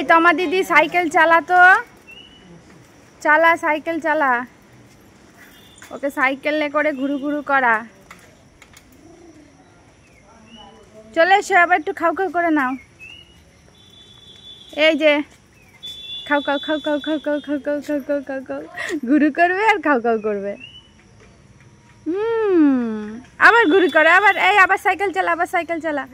এই তোমার দিদি সাইকেল চালা তো, চালা সাইকেল চালা, ওকে সাইকেলে করে ঘুরু ঘুরু করা। চলে এসো, আবার একটু খাও খাও করে নাও। এই যে খাও খাও খাও খাও খাও খাও খাও খাও খাও খাও খাও খাও, ঘুরু করবে আর খাও খাও করবে। আবার ঘুরু করে, আবার এই আবার সাইকেল চালা, আবার সাইকেল চালা।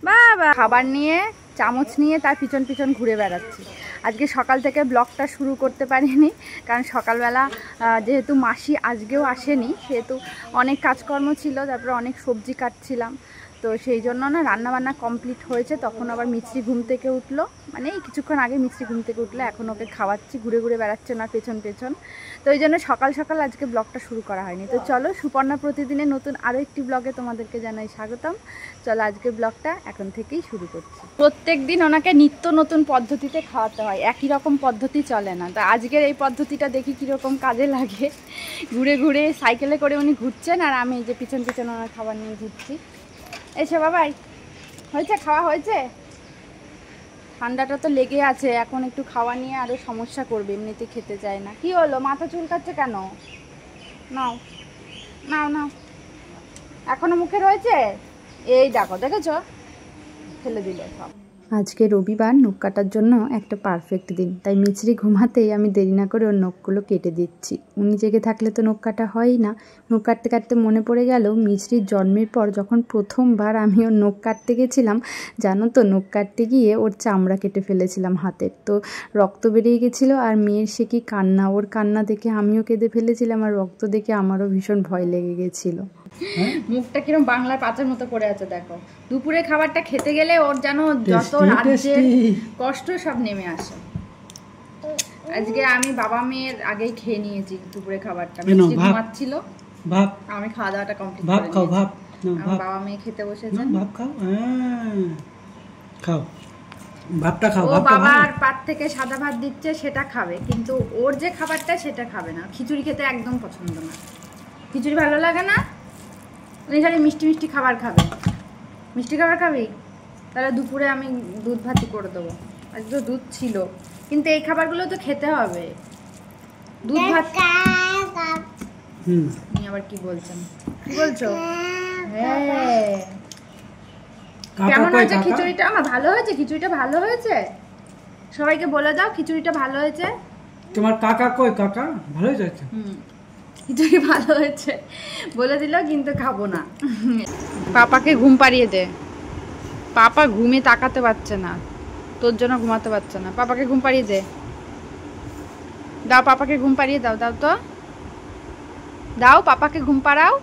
বাবা খাবার নিয়ে চামচ নিয়ে তার পিছন পিছন ঘুরে বেড়াচ্ছি। আজকে সকাল থেকে ব্লগটা শুরু করতে পারিনি, কারণ সকালবেলা যেহেতু মাসি আজকেও আসেনি, সেহেতু অনেক কাজকর্ম ছিল, তারপরে অনেক সবজি কাটছিলাম, তো সেই জন্য না রান্নাবান্না কমপ্লিট হয়েছে। তখন আবার মিছরি ঘুম থেকে উঠলো, মানে এই কিছুক্ষণ আগে মিছরি ঘুম থেকে উঠলো, এখন ওকে খাওয়াচ্ছি, ঘুরে ঘুরে বেড়াচ্ছে না পেছন পেছন, তো এই জন্য সকাল সকাল আজকে ব্লগটা শুরু করা হয়নি। তো চলো, সুপর্ণা প্রতিদিনের নতুন আরও একটি ব্লগে তোমাদেরকে জানাই স্বাগতম। চলো আজকে ব্লগটা এখন থেকেই শুরু করছি। প্রত্যেক দিন ওনাকে নিত্য নতুন পদ্ধতিতে খাওয়াতে হয়, একই রকম পদ্ধতি চলে না। তো আজকের এই পদ্ধতিটা দেখি কীরকম কাজে লাগে। ঘুরে ঘুরে সাইকেলে করে উনি ঘুরছেন, আর আমি এই যে পিছন পিছন ওনার খাবার নিয়ে ঘুরছি। এসো বাবাই, হয়েছে খাওয়া হয়েছে? ঠান্ডাটা তো লেগে আছে, এখন একটু খাওয়া নিয়ে আরও সমস্যা করবে, এমনিতে খেতে চায় না। কি হলো, মাথা চুলকাচ্ছে কেন? নাও নাও নাও, এখনো মুখে রয়েছে? এই দেখো, দেখেছো, ফেলে দিল সব। আজকে রবিবার, নখ কাটার জন্য একটা পারফেক্ট দিন, তাই মিছরি ঘুমাতেই আমি দেরি না করে ওর নখগুলো কেটে দিচ্ছি। উনি জেগে থাকলে তো নখ কাটা হয়ই না। নখ কাটতে কাটতে মনে পড়ে গেল মিছরির জন্মের পর যখন প্রথমবার আমি ওর নখ কাটতে গেছিলাম, জানো তো, নখ কাটতে গিয়ে ওর চামড়া কেটে ফেলেছিলাম হাতের, তো রক্ত বেরিয়ে গেছিলো। আর মেয়ের সে কি কান্না, ওর কান্না দেখে আমিও কেঁদে ফেলেছিলাম, আর রক্ত দেখে আমারও ভীষণ ভয় লেগে গেছিলো। মুখটা কিরম বাংলার পাঁচের মতো করে আছে দেখো। দুপুরে খাবারটা খেতে গেলে ওর যেন যত রাজ্যের কষ্ট সব নেমে আসে। আজকে আমি বাবা মেয়ের আগেই খেয়ে নিয়েছি দুপুরে খাবারটা। মিষ্টি ঘুমাচ্ছিল, ভাত, আমি খাওয়া দাওয়াটা কমপ্লিট করে নিয়েছি। ভাত খাও, ভাত, বাবা মেয়ে খেতে বসেছেন। ভাত খাও, খাও ভাতটা খাও। ও বাবার পাত থেকে সাদা ভাত দিচ্ছে, সেটা খাবে, কিন্তু ওর যে খাবারটা সেটা খাবে না। খিচুড়ি খেতে একদম পছন্দ না, খিচুড়ি ভালো লাগে না, উনি খালি মিষ্টি মিষ্টি খাবার খাবে। মিষ্টি খাবার খাবি? তাহলে দুপুরে আমি দুধ ভাতই করে দেবো। আজ তো দুধ ছিল, কিন্তু এই খাবারগুলো তো খেতে হবে। দুধ ভাত। উনি আবার কি বলছেন, কি বলছো? হ্যাঁ, কেমন হয়েছে খিচুড়িটা? আমার ভালো হয়েছে, খিচুড়িটা ভালো হয়েছে। সবাইকে বলে দাও খিচুড়িটা ভালো হয়েছে। তোমার কাকা কই? কাকা ভালো হয়েছে? খিচুড়ি ভালো হয়েছে বলে দিল, কিন্তু খাবো না। পাপাকে ঘুম পাড়িয়ে দে, পাপা ঘুমে তাকাতে পারছে না, তোর জন্য ঘুমাতে পারছে না। পাপাকে ঘুম পাড়িয়ে দে, দাও পাপাকে ঘুম পাড়িয়ে দাও। দাও তো, দাও পাপাকে ঘুম পাড়াও।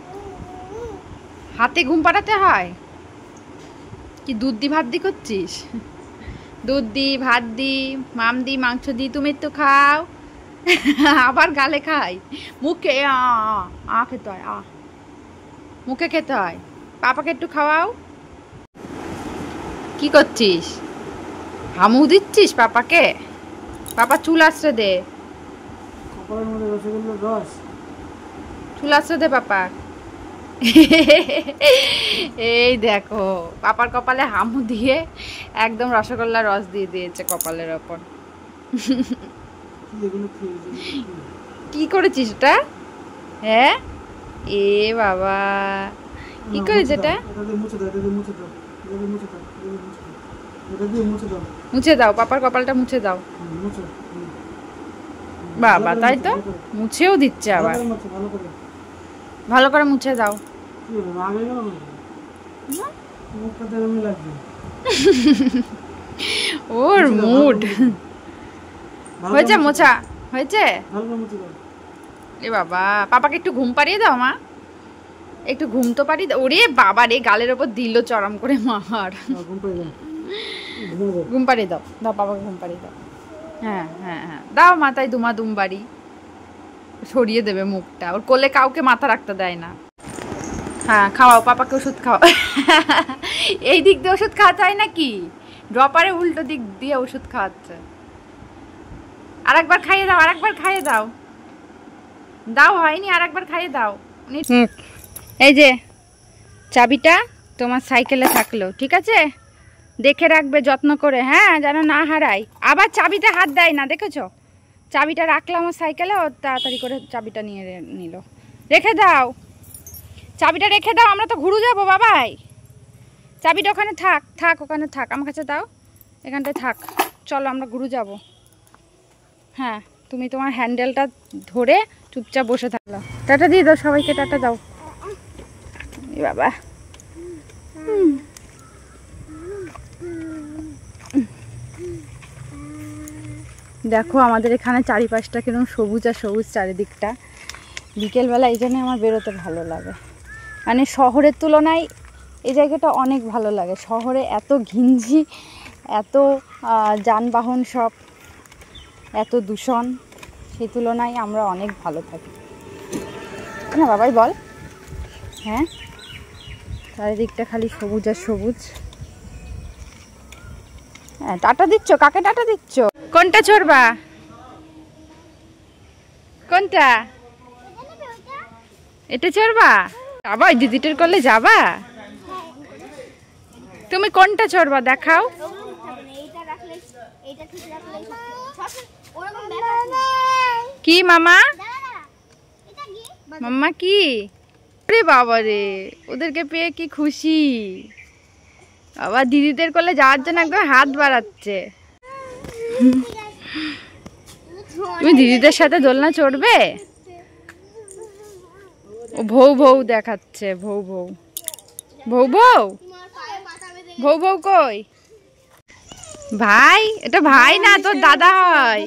হাতে ঘুম পাড়াতে হয় কি? দুধ দি ভাত দি করছিস? দুধ দি, ভাত দি, মাম দি, মাংস দি, তুমি তো খাও। আবার গালে খাই, মুখে খেতে হয়, মুখে খেতে হয়। পাপাকে একটু খাওয়াও। কি করছিস? হামু দিচ্ছিস পাপাকে? পাপা চুল আশ্রে দে, চুল আশ্রে দে পাপা। এই দেখো, পাপার কপালে হামু দিয়ে একদম রসগোল্লা রস দিয়ে দিয়েছে কপালের ওপর। কি করেছিস এটা? হ্যাঁ, এ বাবা, কি করেছে এটা? মুছে দাও, পাপার কপালটা মুছে দাও। বাবা, তাই তো, মুছেও দিচ্ছে আবার। ভালো করে মুছে দাও। ওর মুড হয়েছে, মোছা হয়েছে। এ বাবা, পাপাকে একটু ঘুম পাড়িয়ে দাও মা, একটু ঘুম তো পাড়িয়ে দাও। ওরে বাবা রে, গালের ওপর দিল চরম করে মার। ঘুম পাড়িয়ে দাও, দাও পাপাকে ঘুম পাড়িয়ে দাও। হ্যাঁ হ্যাঁ হ্যাঁ, দাও মাথায় দুমা দুম বাড়ি, সরিয়ে দেবে মুখটা। ওর কোলে কাউকে মাথা রাখতে দেয় না। হ্যাঁ, খাওয়াও পাপাকে, ওষুধ খাওয়াও। এই দিক দিয়ে ওষুধ খাওয়াতে হয় নাকি? ড্রপারে উল্টো দিক দিয়ে ওষুধ খাওয়াচ্ছে। আরেকবার খাইয়ে দাও, আরেকবার খাইয়ে দাও। দাও, হয়নি, আরেকবার খাইয়ে দাও। এই যে চাবিটা তোমার সাইকেলে থাকলো, ঠিক আছে? দেখে রাখবে যত্ন করে, হ্যাঁ, যেন না হারাই। আবার চাবিটা হাত দেয় না, দেখেছো? চাবিটা রাখলাম আমার সাইকেলে, ও তাড়াতাড়ি করে চাবিটা নিয়ে নিল। রেখে দাও, চাবিটা রেখে দাও, আমরা তো ঘুরে যাবো বাবাই। চাবিটা ওখানে থাক, থাক ওখানে থাক, আমার কাছে দাও, এখানটায় থাক। চলো আমরা ঘুরে যাব। হ্যাঁ, তুমি তোমার হ্যান্ডেলটা ধরে চুপচাপ বসে থাকলো। টাটা দিয়ে দাও সবাইকে, টাটা দাও। বাবা দেখো আমাদের এখানে চারিপাশটা কিরকম সবুজ আর সবুজ চারিদিকটা। বিকেলবেলা এই জন্য আমার বেরোতে ভালো লাগে, মানে শহরের তুলনায় এই জায়গাটা অনেক ভালো লাগে। শহরে এত ঘিঞ্জি, এত যানবাহন, সব এত দূষণ, সেই তুলনায় আমরা অনেক ভালো থাকি না বাবাই, বল? হ্যাঁ, চারিদিকটা খালি সবুজ আর সবুজ। হ্যাঁ, টাটা দিচ্ছ, কাকে টাটা দিচ্ছ? কোনটা চড়বা? কোনটা? এটা চড়বা? যাবা ওই দিদিটার করলে যাবা? তুমি কোনটা চড়বা দেখাও। কি মামা? মাম্মা কি? আরে বাবা রে, ওদেরকে পেয়ে কি খুশি। বাবা দিদিদের করলে যাওয়ার জন্য একদম হাত বাড়াচ্ছে। তুমি দিদিদের সাথে দোলনা চড়বে? ও ভৌ ভৌ দেখাচ্ছে, ভৌ ভৌ, ভৌ ভৌ, ভৌ ভৌ কই? ভাই, এটা ভাই না, তোর দাদা হয়।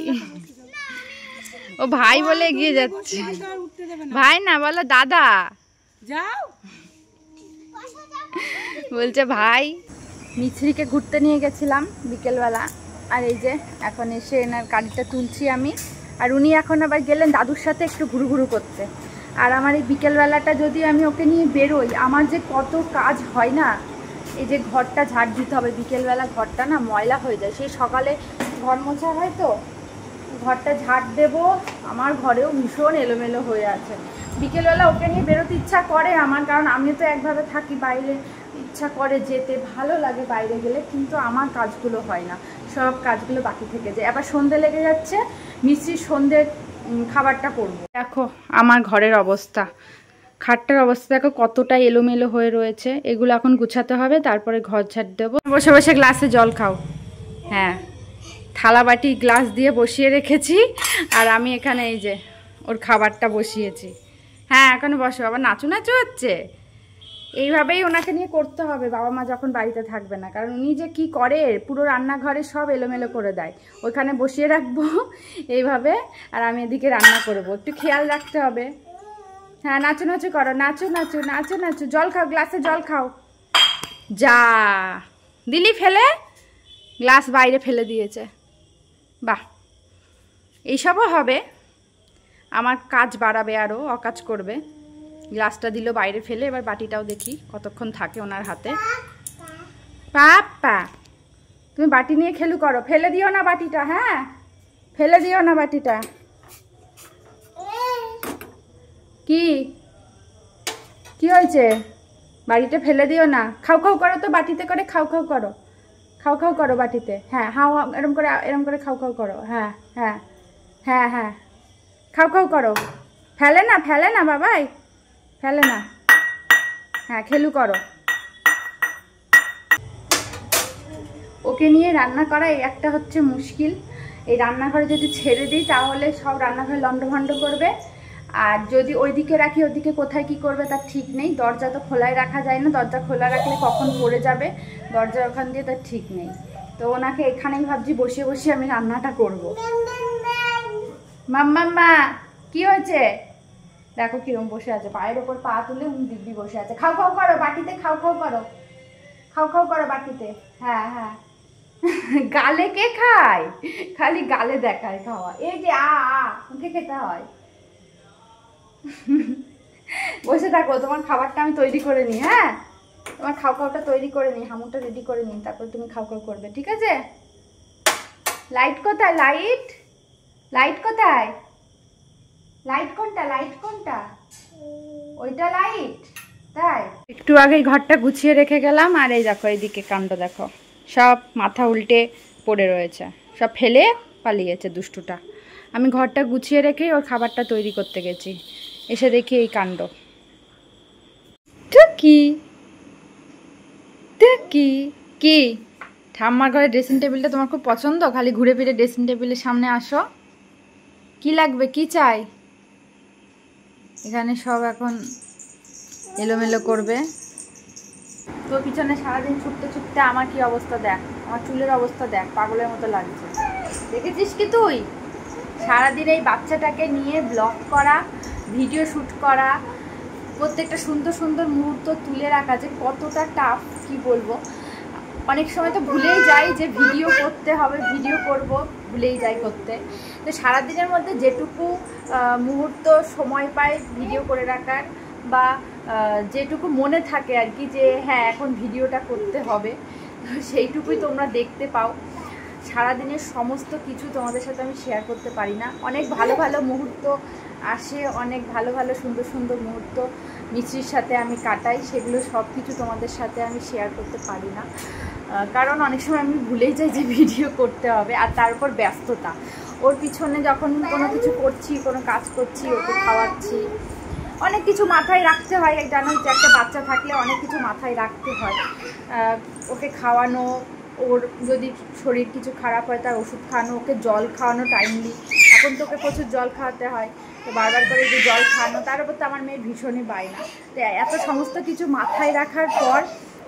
ও ভাই বলে এগিয়ে যাচ্ছে। ভাই না, বলো দাদা। যাও, বলছে ভাই। মিছরিকে ঘুরতে নিয়ে গেছিলাম বিকেলবেলা, আর এই যে এখন এসে এনার গাড়িটা তুলছি আমি। আর উনি এখন আবার গেলেন দাদুর সাথে একটু ঘুরু ঘুরু করতে। আর আমার এই বিকেলবেলাটা যদি আমি ওকে নিয়ে বেরোই, আমার যে কত কাজ হয় না। এই যে ঘরটা ঝাড় দিতে হবে, বিকেলবেলা ঘরটা না ময়লা হয়ে যায়, সেই সকালে ঘর মোছা হয় তো, ঘরটা ঝাড় দেবো। আমার ঘরেও ভীষণ এলোমেলো হয়ে আছে। বিকেলবেলা ওকে নিয়ে বেরোতে ইচ্ছা করে আমার, কারণ আমি তো একভাবে থাকি বাইরে, ইচ্ছা করে যেতে, ভালো লাগে বাইরে গেলে, কিন্তু আমার কাজগুলো হয় না, সব কাজগুলো বাকি থেকে যায়। আবার সন্ধে লেগে যাচ্ছে, মিষ্টির সন্ধ্যের খাবারটা করবো। দেখো আমার ঘরের অবস্থা, খাটটার অবস্থা দেখো কতটা এলোমেলো হয়ে রয়েছে। এগুলো এখন গুছাতে হবে, তারপরে ঘর ঝাড় দেবো। বসে বসে গ্লাসে জল খাও। হ্যাঁ, থালা বাটি গ্লাস দিয়ে বসিয়ে রেখেছি, আর আমি এখানে এই যে ওর খাবারটা বসিয়েছি। হ্যাঁ, এখনো বসো। আবার নাচু নাচু হচ্ছে। এইভাবেই ওনাকে নিয়ে করতে হবে বাবা মা যখন বাড়িতে থাকবে না, কারণ উনি যে কি করে, পুরো রান্নাঘরে সব এলোমেলো করে দেয়। ওইখানে বসিয়ে রাখবো এইভাবে, আর আমি এদিকে রান্না করবো, একটু খেয়াল রাখতে হবে। হ্যাঁ, নাচু নাচু করো, নাচু নাচু, নাচু নাচু। জল খাও, গ্লাসে জল খাও। যা দিলি ফেলে, গ্লাস বাইরে ফেলে দিয়েছে। বাহ, এইসবও হবে, আমার কাজ বাড়াবে, আরও অকাজ করবে। গ্লাসটা দিল বাইরে ফেলে, এবার বাটিটাও দেখি কতক্ষণ থাকে ওনার হাতে। পাপা, তুমি বাটি নিয়ে খেলু করো, ফেলে দিও না বাটিটা। হ্যাঁ, ফেলে দিও না বাটিটা। কি কি হয়েছে? বাটিটা ফেলে দিও না। খাও খাও করো তো, বাটিতে করে খাও খাও করো, খাও খাও করো বাটিতে। হ্যাঁ, হাও এরম করে খাও খাও করো। হ্যাঁ হ্যাঁ হ্যাঁ হ্যাঁ, খাও খাও করো। ফেলে না, ফেলে না বাবাই, ফেলে না। হ্যাঁ, খেলু করো। ওকে নিয়ে রান্না করা এই একটা হচ্ছে মুশকিল। এই রান্নাঘরে যদি ছেড়ে দিই তাহলে সব রান্নাঘরে লন্ডভন্ড করবে, আর যদি ওইদিকে রাখি ওইদিকে কোথায় কি করবে তার ঠিক নেই। দরজা তো খোলাই রাখা যায় না, দরজা খোলা রাখলে কখন পড়ে যাবে দরজা ওখান দিয়ে, তার ঠিক নেই। তো ওনাকে এখানেই ভাবছি বসিয়ে বসিয়ে আমি রান্নাটা করব। মাম্মা কি হয়েছে? দেখো কিরম বসে আছে, পায়ের ওপর পা তুলে দিব্যি বসে আছে। খাও খাও করো বাটিতে, খাও খাও করো, খাও খাও করো বাটিতে। হ্যাঁ হ্যাঁ, গালে কে খায়? খালি গালে দেখায় খাওয়া। এই যে মুখে খেতে হয়। বসে থাকো, তোমার খাবারটা আমি তৈরি করে নিই। হ্যাঁ, তোমার খাও খাওটা তৈরি করে নিই, হামুটা রেডি করে নিই, তারপর তুমি খাও খাও করবে, ঠিক আছে? লাইট কোথায়? লাইট, লাইট কোথায়? লাইট কোনটা? লাইট কোনটা? ওইটা লাইট? তাই একটু আগেই ঘরটা গুছিয়ে রেখে গেলাম, আর এই দেখো এইদিকে কাণ্ড দেখো, সব মাথা উল্টে পড়ে রয়েছে, সব ফেলে পালিয়েছে দুষ্টুটা। আমি ঘরটা গুছিয়ে রেখে ওর খাবারটা তৈরি করতে গেছি, এসে দেখি এই কাণ্ড। কি কি কি ঠাম্মার ঘরে ড্রেসিং টেবিলটা তোমার খুব পছন্দ? খালি ঘুরে ফিরে ড্রেসিং টেবিলের সামনে আসো। কি লাগবে, কি চাই? এখানে সব এখন এলোমেলো করবে। তো পিছনে সারাদিন ছুটতে ছুটতে আমার কি অবস্থা দেখ, আমার চুলের অবস্থা দেখ, পাগলের মতো লাগছে। দেখেছিস কি তুই? সারাদিন এই বাচ্চাটাকে নিয়ে ব্লগ করা, ভিডিও শ্যুট করা, প্রত্যেকটা সুন্দর সুন্দর মুহূর্ত তুলে রাখা যে কতটা টাফ কি বলবো। অনেক সময় তো ভুলেই যাই যে ভিডিও করতে হবে, ভিডিও করব, ভুলেই যাই করতে। তো সারাদিনের মধ্যে যেটুকু মুহূর্ত সময় পাই ভিডিও করে রাখার, বা যেটুকু মনে থাকে আর কি যে হ্যাঁ এখন ভিডিওটা করতে হবে, তো সেইটুকুই তোমরা দেখতে পাও। সারাদিনের সমস্ত কিছু তোমাদের সাথে আমি শেয়ার করতে পারি না। অনেক ভালো ভালো মুহূর্ত আসে, অনেক ভালো ভালো সুন্দর সুন্দর মুহূর্ত মিষ্টির সাথে আমি কাটাই, সেগুলো সব কিছু তোমাদের সাথে আমি শেয়ার করতে পারি না, কারণ অনেক সময় আমি ভুলেই যাই যে ভিডিও করতে হবে। আর তার উপর ব্যস্ততা, ওর পিছনে যখন কোনো কিছু করছি, কোনো কাজ করছি, ওকে খাওয়াচ্ছি, অনেক কিছু মাথায় রাখতে হয়। জানো যে একটা বাচ্চা থাকলে অনেক কিছু মাথায় রাখতে হয়। ওকে খাওয়ানো, ওর যদি শরীর কিছু খারাপ হয় তার ওষুধ খাওয়ানো, ওকে জল খাওয়ানো টাইমলি। এখন তো ওকে প্রচুর জল খাওয়াতে হয়, তো বারবার করে যে জল খাওয়ানো, তার উপর তো আমার মেয়ের ভীষণই বায়না। তো এত সমস্ত কিছু মাথায় রাখার পর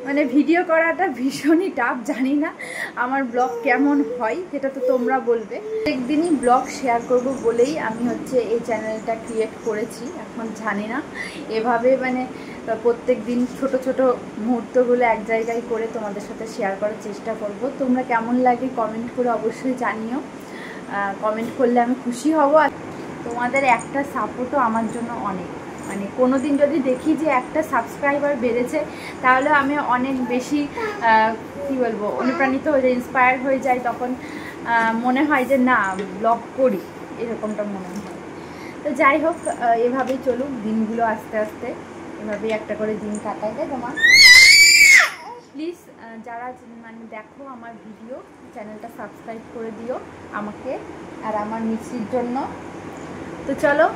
মানে ভিডিও করাটা ভীষণই টাফ। জানি না আমার ব্লগ কেমন হয়, সেটা তো তোমরা বলবে। প্রত্যেকদিনই ব্লগ শেয়ার করব বলেই আমি হচ্ছে এই চ্যানেলটা ক্রিয়েট করেছি। এখন জানি না এভাবে মানে প্রত্যেক দিন ছোট ছোট মুহূর্তগুলো এক জায়গায় করে তোমাদের সাথে শেয়ার করার চেষ্টা করব। তোমরা কেমন লাগে কমেন্ট করে অবশ্যই জানিও। কমেন্ট করলে আমি খুশি হব। আর তোমাদের একটা সাপোর্টও আমার জন্য অনেক, মানে কোনো দিন যদি দেখি যে একটা সাবস্ক্রাইবার বেড়েছে, তাহলে আমি অনেক বেশি কী বলবো অনুপ্রাণিত হয়ে যাই, ইন্সপায়ার হয়ে যাই। তখন মনে হয় যে না ব্লগ করি, এরকমটা মনে হয়। তো যাই হোক, এভাবেই চলুক দিনগুলো, আস্তে আস্তে এভাবেই একটা করে দিন কাটাই যায়। তোমার প্লিজ যারা মানে দেখো আমার ভিডিও, চ্যানেলটা সাবস্ক্রাইব করে দিও আমাকে আর আমার মিষ্টির জন্য। তো চলো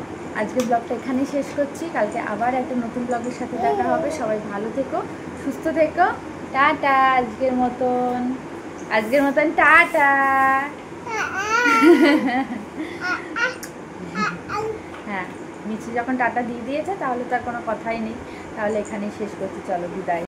আজকের ব্লগটা এখানেই শেষ করছি, কালকে আবার একটা নতুন ব্লগের সাথে দেখা হবে। সবাই ভালো থেকো, সুস্থ থেকো, টাটা। আজকের মতন টাটা। হ্যাঁ, মিষ্টি যখন টাটা দিয়ে দিয়েছে তাহলে তার কোনো কথাই নেই, তাহলে এখানেই শেষ করছি। চলো বিদায়।